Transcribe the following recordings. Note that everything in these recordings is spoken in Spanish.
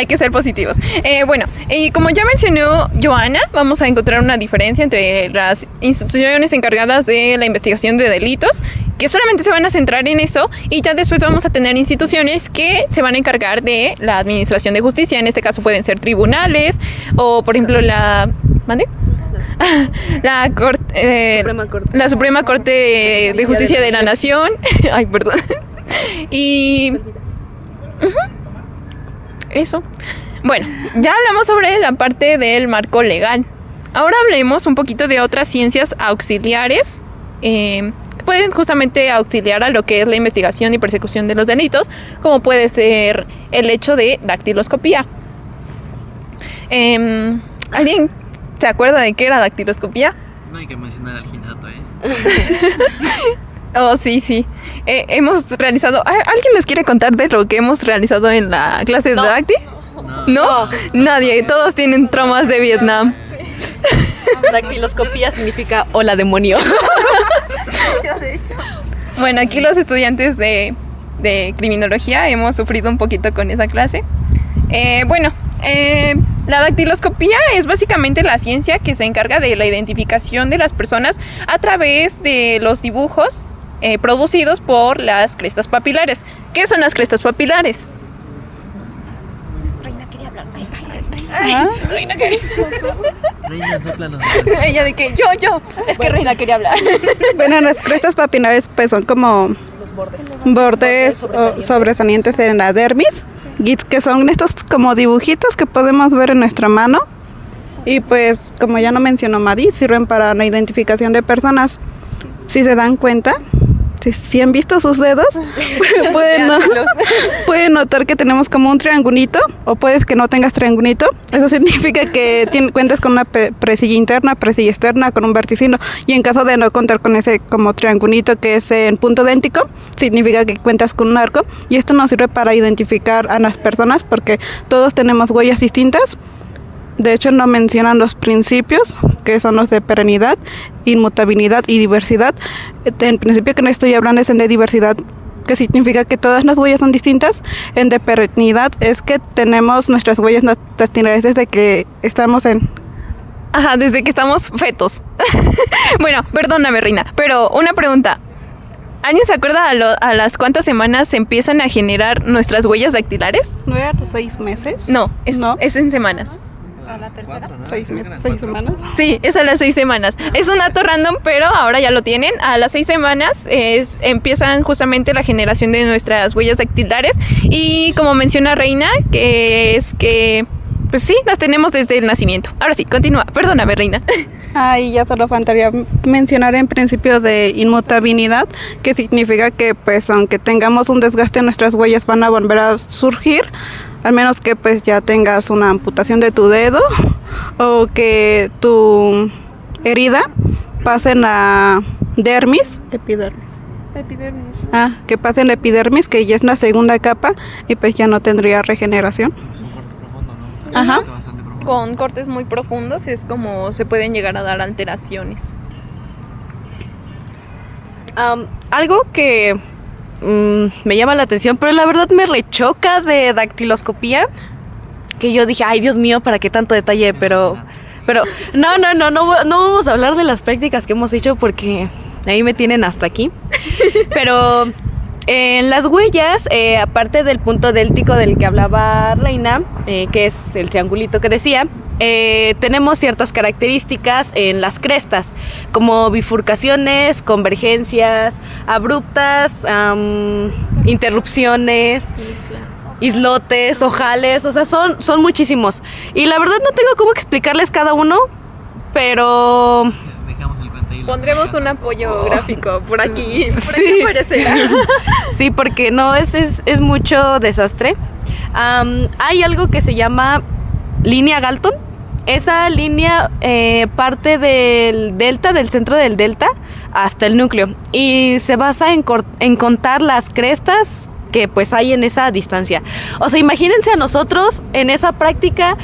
Hay que ser positivos. Bueno, y como ya mencionó Joana, vamos a encontrar una diferencia entre las instituciones encargadas de la investigación de delitos, que solamente se van a centrar en eso, y ya después vamos a tener instituciones que se van a encargar de la administración de justicia. En este caso pueden ser tribunales o, por ejemplo, ¿mande? La Suprema Corte de Justicia de la Nación. Ay, perdón. Y eso. Bueno, ya hablamos sobre la parte del marco legal. Ahora hablemos un poquito de otras ciencias auxiliares. Pueden justamente auxiliar a lo que es la investigación y persecución de los delitos, como puede ser el hecho de dactiloscopía. ¿Alguien se acuerda de qué era dactiloscopía? No hay que mencionar al Ginato, Oh, sí. Hemos realizado... ¿Alguien les quiere contar de lo que hemos realizado en la clase de dacti? ¿No? Nadie. Todos tienen traumas de Vietnam. Dactiloscopía significa hola demonio. Bueno, aquí los estudiantes de criminología hemos sufrido un poquito con esa clase. La dactiloscopía es básicamente la ciencia que se encarga de la identificación de las personas a través de los dibujos producidos por las crestas papilares. ¿Qué son las crestas papilares? Reina quería hablar. Reina quería... Reina, sóplanos. Ella de que yo. Es que Reina quería hablar. Bueno, las crestas papilares pues son como bordes sobresalientes en la dermis, que son estos como dibujitos que podemos ver en nuestra mano. Y pues, como ya no mencionó Madi, sirven para la identificación de personas. Si se dan cuenta, si han visto sus dedos, pueden notar que tenemos como un triangulito, o puedes que no tengas triangulito. Eso significa que cuentas con una presilla interna, presilla externa, con un verticilo. Y en caso de no contar con ese como triangulito que es en punto idéntico, significa que cuentas con un arco. Y esto nos sirve para identificar a las personas, porque todos tenemos huellas distintas. De hecho, no mencionan los principios, que son los de perennidad, inmutabilidad y diversidad. En principio que no estoy hablando es en de diversidad, que significa que todas las huellas son distintas. En de perennidad es que tenemos nuestras huellas dactilares desde que estamos desde que estamos fetos. Bueno, perdóname, Reina, pero una pregunta. ¿Alguien se acuerda a las cuántas semanas se empiezan a generar nuestras huellas dactilares? ¿No era los 6 meses? No, es en semanas. ¿A la tercera? 6 meses, 6 semanas. Sí, es a las 6 semanas. Es un dato random, pero ahora ya lo tienen. A las 6 semanas empiezan justamente la generación de nuestras huellas dactilares. Y como menciona Reina, pues sí, las tenemos desde el nacimiento. Ahora sí, continúa. Perdóname, Reina. Y ya solo faltaría mencionar en principio de inmutabilidad, que significa que pues aunque tengamos un desgaste, nuestras huellas van a volver a surgir, al menos que pues ya tengas una amputación de tu dedo o que tu herida pase en la epidermis. Que pase en la epidermis, que ya es la segunda capa, y pues ya no tendría regeneración. Ajá. Con cortes muy profundos es como se pueden llegar a dar alteraciones. Algo que me llama la atención, pero la verdad me rechoca de dactiloscopía, que yo dije, ay Dios mío, ¿para qué tanto detalle? Pero no vamos a hablar de las prácticas que hemos hecho porque ahí me tienen hasta aquí. Pero en las huellas, aparte del punto déltico del que hablaba Reina, que es el triangulito que decía, tenemos ciertas características en las crestas, como bifurcaciones, convergencias, abruptas, interrupciones, islotes, ojales, o sea, son muchísimos. Y la verdad no tengo cómo explicarles cada uno, pero... Pondremos un apoyo gráfico por aquí. Por sí. aquí aparecerá. Sí, porque no, es mucho desastre. Hay algo que se llama línea Galton. Esa línea parte del delta, del centro del delta, hasta el núcleo. Y se basa en contar las crestas que pues hay en esa distancia. O sea, imagínense a nosotros en esa práctica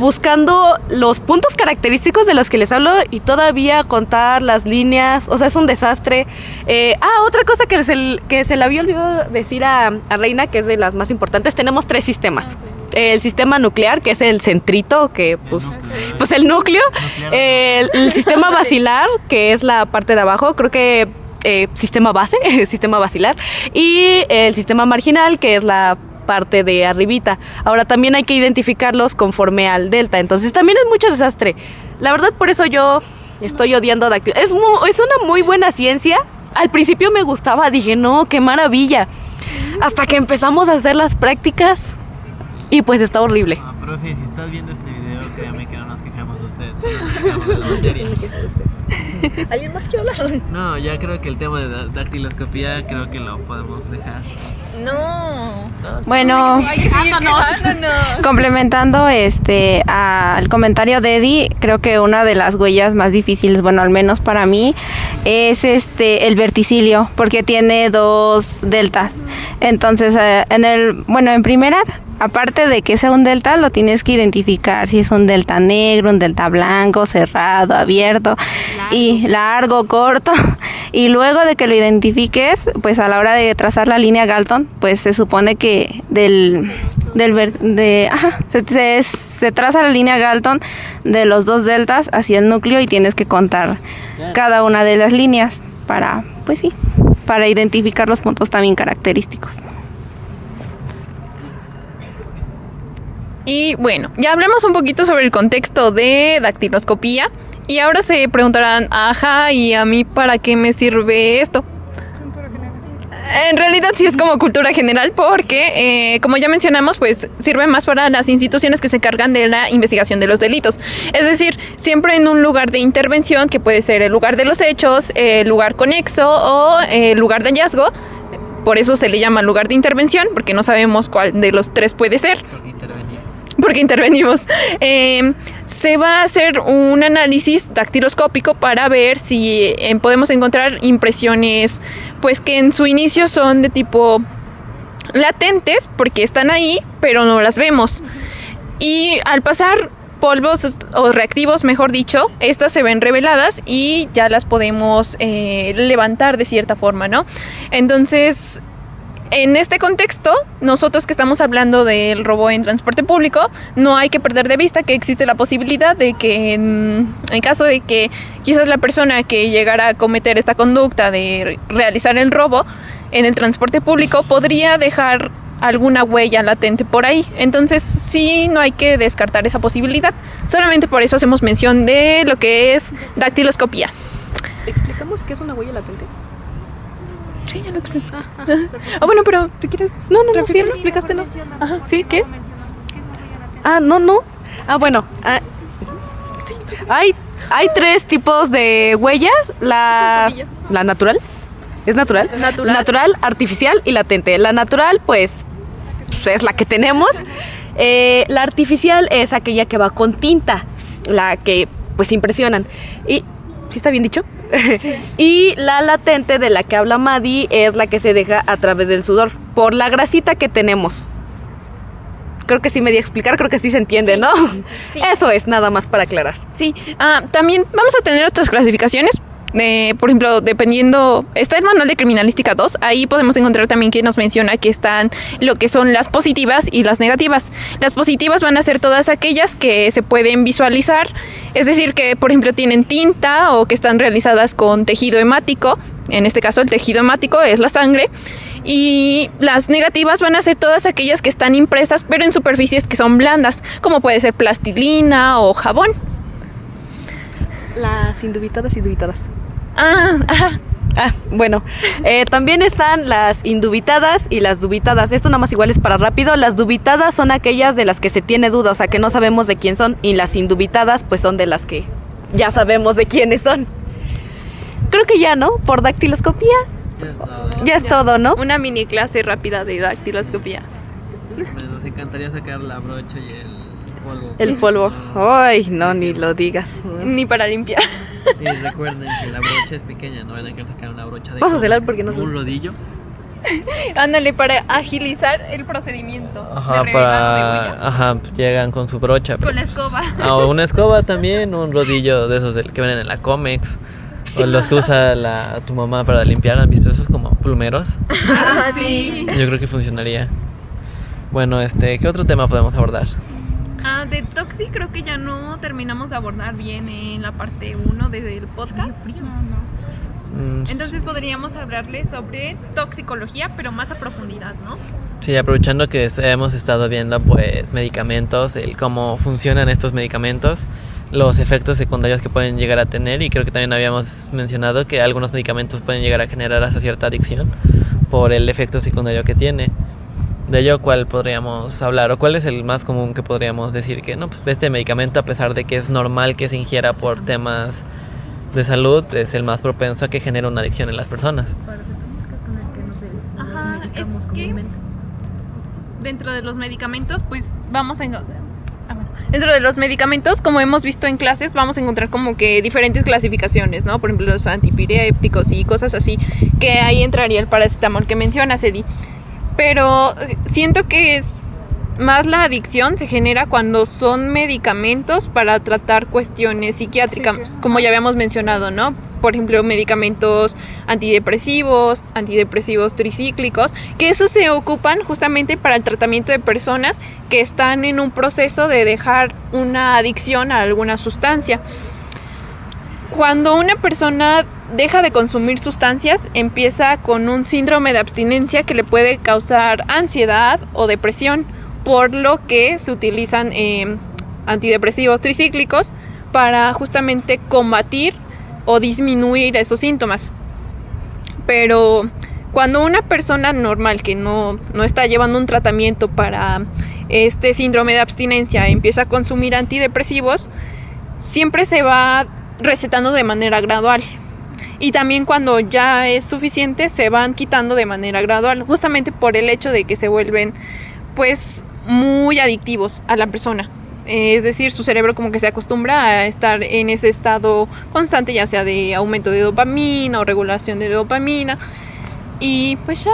buscando los puntos característicos de los que les hablo y todavía contar las líneas. O sea, es un desastre. Otra cosa que se le había olvidado decir a Reina, que es de las más importantes, tenemos 3 sistemas. el sistema nuclear, que es el centrito, que pues el núcleo, el sistema basilar, que es la parte de abajo, creo que sistema base, sistema basilar, y el sistema marginal, que es la parte de arribita. Ahora también hay que identificarlos conforme al delta, entonces también es mucho desastre. La verdad, por eso yo estoy odiando dáctilos. Es una muy buena ciencia. Al principio me gustaba, dije, no, qué maravilla. Hasta que empezamos a hacer las prácticas y pues está horrible. Profe, si estás viendo este video, créame que no nos quejamos de usted, nos quejamos de la materia. ¿Alguien más quiere hablar? No, ya creo que el tema de dactiloscopía creo que lo podemos dejar. No. Bueno, Hay que seguir quejándonos. complementando al comentario de Eddie, creo que una de las huellas más difíciles, bueno, al menos para mí, es el verticilio, porque tiene 2 deltas. Entonces, en primera, aparte de que sea un delta, lo tienes que identificar si es un delta negro, un delta blanco, cerrado, abierto, y largo, corto. Y luego de que lo identifiques, pues a la hora de trazar la línea Galton, pues se supone que se traza la línea Galton de los 2 deltas hacia el núcleo y tienes que contar cada una de las líneas para identificar los puntos también característicos. Y bueno, ya hablamos un poquito sobre el contexto de dactiloscopía. Y ahora se preguntarán, ajá, ¿y a mí para qué me sirve esto? En realidad sí es como cultura general porque, como ya mencionamos, pues sirve más para las instituciones que se encargan de la investigación de los delitos. Es decir, siempre en un lugar de intervención, que puede ser el lugar de los hechos, el lugar conexo o el lugar de hallazgo. Por eso se le llama lugar de intervención, porque no sabemos cuál de los 3 puede ser. Porque intervenimos. Se va a hacer un análisis dactiloscópico para ver si podemos encontrar impresiones, pues que en su inicio son de tipo latentes, porque están ahí, pero no las vemos. Y al pasar polvos o reactivos, mejor dicho, estas se ven reveladas y ya las podemos levantar de cierta forma, ¿no? Entonces, en este contexto, nosotros que estamos hablando del robo en transporte público, no hay que perder de vista que existe la posibilidad de que en caso de que quizás la persona que llegara a cometer esta conducta de realizar el robo en el transporte público podría dejar alguna huella latente por ahí. Entonces sí, no hay que descartar esa posibilidad. Solamente por eso hacemos mención de lo que es dactiloscopía. ¿Explicamos qué es una huella latente? Sí, ya lo creo. Bueno, pero ¿tú quieres? No, sí, lo explicaste, ¿no? Ajá, ¿sí? ¿Qué? No. Bueno. Hay 3 tipos de huellas. La natural. ¿Es natural? Natural, artificial y latente. La natural, pues es la que tenemos. La artificial es aquella que va con tinta, la que pues impresionan. Y ¿sí está bien dicho? Sí. Y la latente de la que habla Madi es la que se deja a través del sudor, por la grasita que tenemos. Creo que sí me di a explicar, creo que sí se entiende, sí, ¿no? Sí. Eso es, nada más para aclarar. Sí, también vamos a tener otras clasificaciones. Por ejemplo, dependiendo, está el manual de criminalística 2, ahí podemos encontrar también que nos menciona que están lo que son las positivas y las negativas. Las positivas van a ser todas aquellas que se pueden visualizar, es decir, que por ejemplo tienen tinta o que están realizadas con tejido hemático. En este caso el tejido hemático es la sangre. Y las negativas van a ser todas aquellas que están impresas pero en superficies que son blandas, como puede ser plastilina o jabón. Las indubitadas y dubitadas. Ajá. Bueno, también están las indubitadas y las dubitadas. Esto nada más igual es para rápido. Las dubitadas son aquellas de las que se tiene duda, o sea que no sabemos de quién son. Y las indubitadas pues son de las que ya sabemos de quiénes son. Creo que ya, ¿no? Por dactiloscopía ya es todo, ¿no? Una mini clase rápida de dactiloscopía. Nos encantaría sacar la brocha y polvo. El polvo. Ay, no, ni lo digas. Ni para limpiar. Y recuerden que la brocha es pequeña, no van a querer sacar una brocha de vamos a celar porque no un rodillo. Ándale, para agilizar el procedimiento. Ajá, de revelado de huellas. Llegan con su brocha. Con la escoba. O una escoba también, un rodillo de esos que venden en la Comex. O los que usa tu mamá para limpiar. ¿Han visto esos como plumeros? Sí. Yo creo que funcionaría. Bueno, ¿qué otro tema podemos abordar? De Toxi creo que ya no terminamos de abordar bien en la parte 1 del podcast. Entonces podríamos hablarles sobre toxicología, pero más a profundidad, ¿no? Sí, aprovechando que hemos estado viendo pues medicamentos, el cómo funcionan estos medicamentos, los efectos secundarios que pueden llegar a tener, y creo que también habíamos mencionado que algunos medicamentos pueden llegar a generar hasta cierta adicción por el efecto secundario que tiene. De ello, ¿cuál podríamos hablar? ¿O cuál es el más común que podríamos decir que no, pues este medicamento, a pesar de que es normal que se ingiera por temas de salud, es el más propenso a que genere una adicción en las personas? Ajá, es que dentro de los medicamentos, pues vamos a dentro de los medicamentos, como hemos visto en clases, vamos a encontrar como que diferentes clasificaciones, ¿no? Por ejemplo, los antiepilépticos y cosas así, que ahí entraría el paracetamol que mencionas, Eddie. Pero siento que es más la adicción se genera cuando son medicamentos para tratar cuestiones psiquiátricas, sí, como ya habíamos mencionado, ¿no? Por ejemplo, medicamentos antidepresivos tricíclicos, que esos se ocupan justamente para el tratamiento de personas que están en un proceso de dejar una adicción a alguna sustancia. Cuando una persona deja de consumir sustancias, empieza con un síndrome de abstinencia que le puede causar ansiedad o depresión, por lo que se utilizan antidepresivos tricíclicos para justamente combatir o disminuir esos síntomas. Pero cuando una persona normal que no está llevando un tratamiento para este síndrome de abstinencia empieza a consumir antidepresivos, siempre se va recetando de manera gradual. Y también cuando ya es suficiente se van quitando de manera gradual, justamente por el hecho de que se vuelven pues muy adictivos a la persona. Es decir, su cerebro como que se acostumbra a estar en ese estado constante, ya sea de aumento de dopamina o regulación de dopamina. Y pues ya.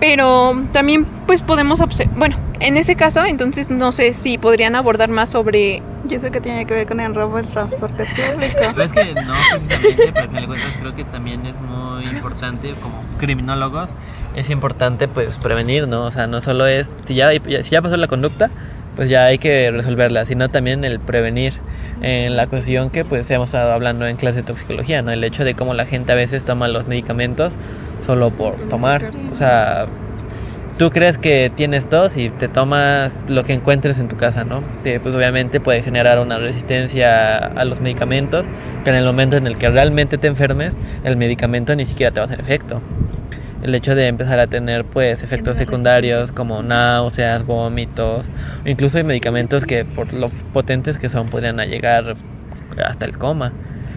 Pero también pues podemos observar, bueno, en ese caso entonces no sé si podrían abordar más sobre... ¿Y eso que tiene que ver con el robo del transporte público? Pero es que no precisamente, pero al final de cuentas creo que también es muy importante, como criminólogos, es importante pues prevenir, ¿no? O sea, no solo es, si ya pasó la conducta, pues ya hay que resolverla, sino también el prevenir en la cuestión que pues hemos estado hablando en clase de toxicología, ¿no? El hecho de cómo la gente a veces toma los medicamentos solo por tomar. O sea, tú crees que tienes tos y te tomas lo que encuentres en tu casa, ¿no? Que pues obviamente puede generar una resistencia a los medicamentos, que en el momento en el que realmente te enfermes, el medicamento ni siquiera te va a hacer efecto. El hecho de empezar a tener pues efectos secundarios como náuseas, vómitos, incluso hay medicamentos que por lo potentes que son podrían llegar hasta el coma,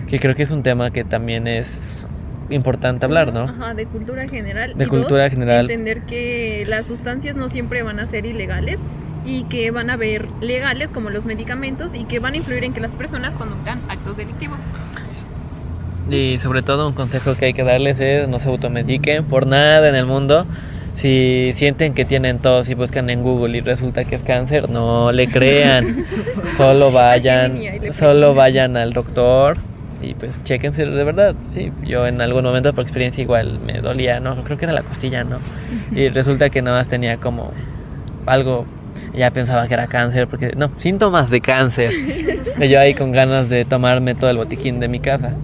que creo que es un tema que también es importante hablar, ¿no? Ajá, de cultura general. De cultura general. Entender que las sustancias no siempre van a ser ilegales y que van a haber legales como los medicamentos y que van a influir en que las personas conduzcan actos delictivos. Y sobre todo un consejo que hay que darles es no se automediquen por nada en el mundo. Si sienten que tienen tos y buscan en Google y resulta que es cáncer, no le crean. Solo vayan al doctor y pues chéquense de verdad. Sí, yo en algún momento por experiencia igual me dolía, no, creo que era la costilla, ¿no? Y resulta que nada más tenía como algo, ya pensaba que era cáncer, porque no, síntomas de cáncer. Y yo ahí con ganas de tomarme todo el botiquín de mi casa.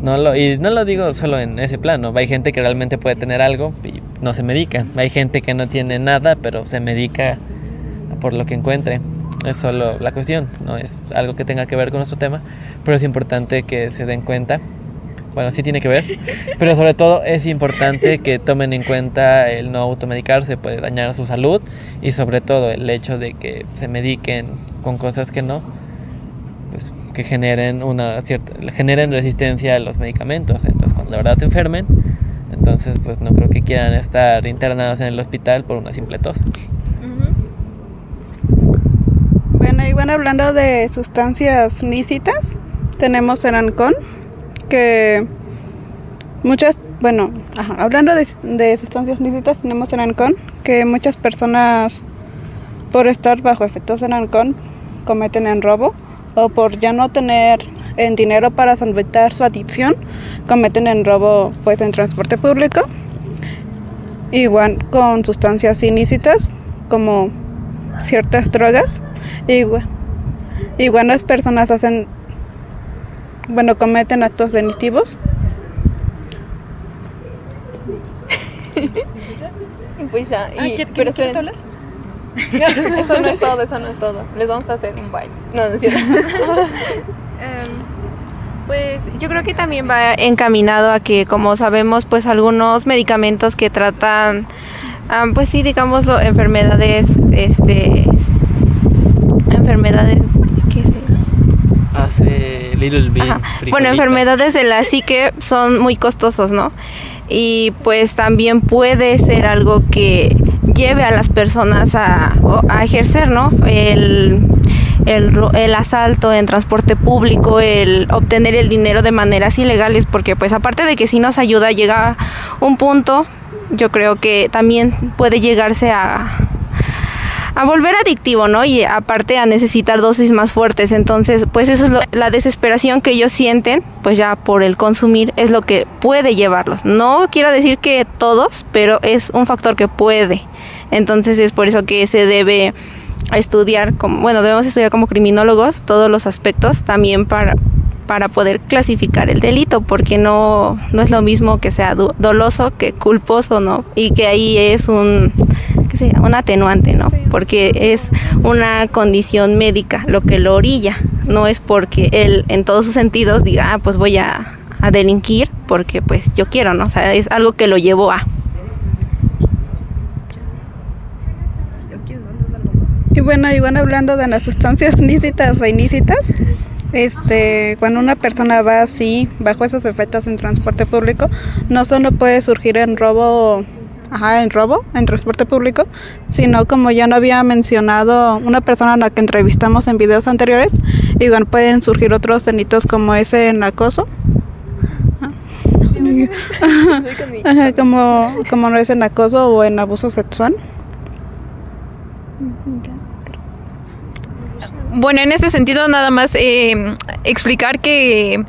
Y no lo digo solo en ese plano. Hay gente que realmente puede tener algo y no se medica. Hay gente que no tiene nada, pero se medica por lo que encuentre. Es solo la cuestión, no es algo que tenga que ver con nuestro tema, pero es importante que se den cuenta. Bueno, sí tiene que ver, pero sobre todo es importante que tomen en cuenta el no automedicarse, puede dañar su salud, y sobre todo el hecho de que se mediquen con cosas que no, pues que generen resistencia a los medicamentos. Entonces cuando de verdad te enfermen, entonces pues no creo que quieran estar internados en el hospital por una simple tos. Bueno, y bueno, hablando de sustancias lícitas, tenemos el alcohol, que hablando de sustancias lícitas, tenemos el alcohol, que muchas personas por estar bajo efectos del alcohol cometen el robo, o por ya no tener dinero para solventar su adicción, cometen el robo pues en transporte público. igual con sustancias ilícitas como ciertas drogas. Igual las personas cometen actos delictivos. Pues ya, ¿Quieres hablar? eso no es todo. Les vamos a hacer un baile. No es cierto. Pues yo creo que también va encaminado a que, como sabemos, pues algunos medicamentos que tratan, pues sí, digámoslo, enfermedades, ¿qué sé? Hace Little Big. Bueno, enfermedades de la psique son muy costosos, ¿no? Y pues también puede ser algo que lleve a las personas a ejercer, ¿no? El asalto en transporte público, el obtener el dinero de maneras ilegales, porque pues aparte de que sí nos ayuda, llega un punto, yo creo que también puede llegarse a volver adictivo, ¿no? Y aparte a necesitar dosis más fuertes. Entonces, pues eso es la desesperación que ellos sienten, pues ya por el consumir, es lo que puede llevarlos. No quiero decir que todos, pero es un factor que puede. Entonces es por eso que se debe estudiar, debemos estudiar como criminólogos todos los aspectos también para poder clasificar el delito, porque no es lo mismo que sea doloso que culposo, ¿no? Y que ahí es un atenuante, ¿no? Sí. Porque es una condición médica lo que lo orilla, no es porque él en todos sus sentidos diga, pues voy a delinquir porque pues yo quiero, ¿no? O sea, es algo que lo llevó a. Y bueno, hablando de las sustancias lícitas o ilícitas, cuando una persona va así, bajo esos efectos en transporte público, no solo puede surgir en robo en transporte público, sino, como ya no había mencionado una persona a la que entrevistamos en videos anteriores, igual pueden surgir otros delitos como ese en acoso. Como no es en acoso o en abuso sexual. Bueno, en este sentido nada más explicar que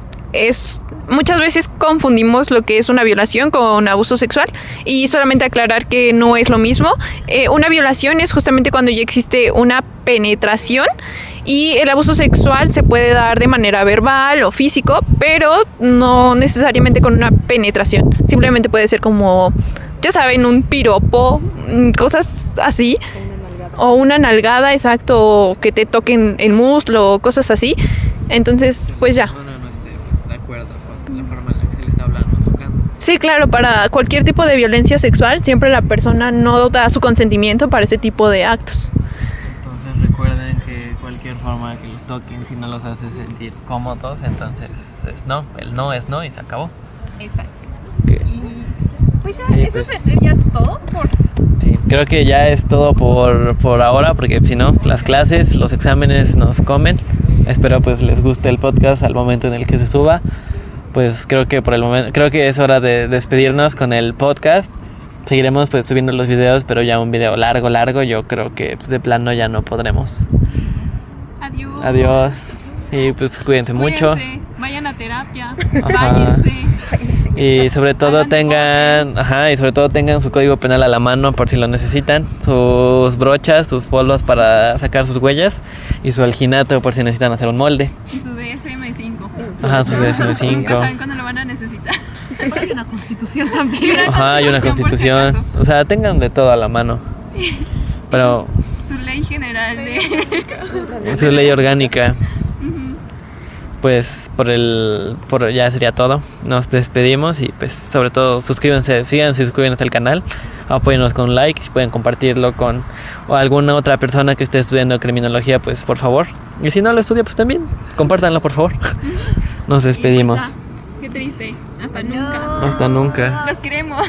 muchas veces confundimos lo que es una violación con abuso sexual, y solamente aclarar que no es lo mismo. Una violación es justamente cuando ya existe una penetración, y el abuso sexual se puede dar de manera verbal o físico, pero no necesariamente con una penetración. Simplemente puede ser como, ya saben, un piropo, cosas así. O una nalgada, exacto, o que te toquen el muslo, o cosas así. Entonces, pues ya. De acuerdo con la forma en la que se le está hablando, tocando. Sí, claro, para cualquier tipo de violencia sexual, siempre la persona no da su consentimiento para ese tipo de actos. Entonces recuerden que cualquier forma que los toquen, si no los hace sentir cómodos, entonces es no. El no es no y se acabó. Exacto. Okay. Y pues ya, eso sería todo por... Sí, creo que ya es todo por ahora, porque si no, las clases, los exámenes nos comen. Espero pues les guste el podcast al momento en el que se suba. Pues creo que es hora de despedirnos con el podcast. Seguiremos pues subiendo los videos, pero ya un video largo, yo creo que pues, de plano ya no podremos. Adiós. Y pues cuídense mucho. Vayan a terapia. Váyanse. Y sobre todo tengan su código penal a la mano por si lo necesitan, sus brochas, sus polvos para sacar sus huellas y su alginato por si necesitan hacer un molde. Y su DSM-5. Ajá, su DSM-5. Nunca saben cuándo lo van a necesitar. Hay una constitución también. Ajá, hay una constitución. Si o sea, tengan de todo a la mano. Pero su ley general de... su ley orgánica. Pues ya sería todo. Nos despedimos y pues sobre todo suscríbanse, suscríbanse al canal, apóyennos con un like, si pueden compartirlo con alguna otra persona que esté estudiando criminología, pues por favor. Y si no lo estudia, pues también compártanlo, por favor. Nos despedimos. Qué triste. Hasta nunca. Hasta nunca. Los queremos.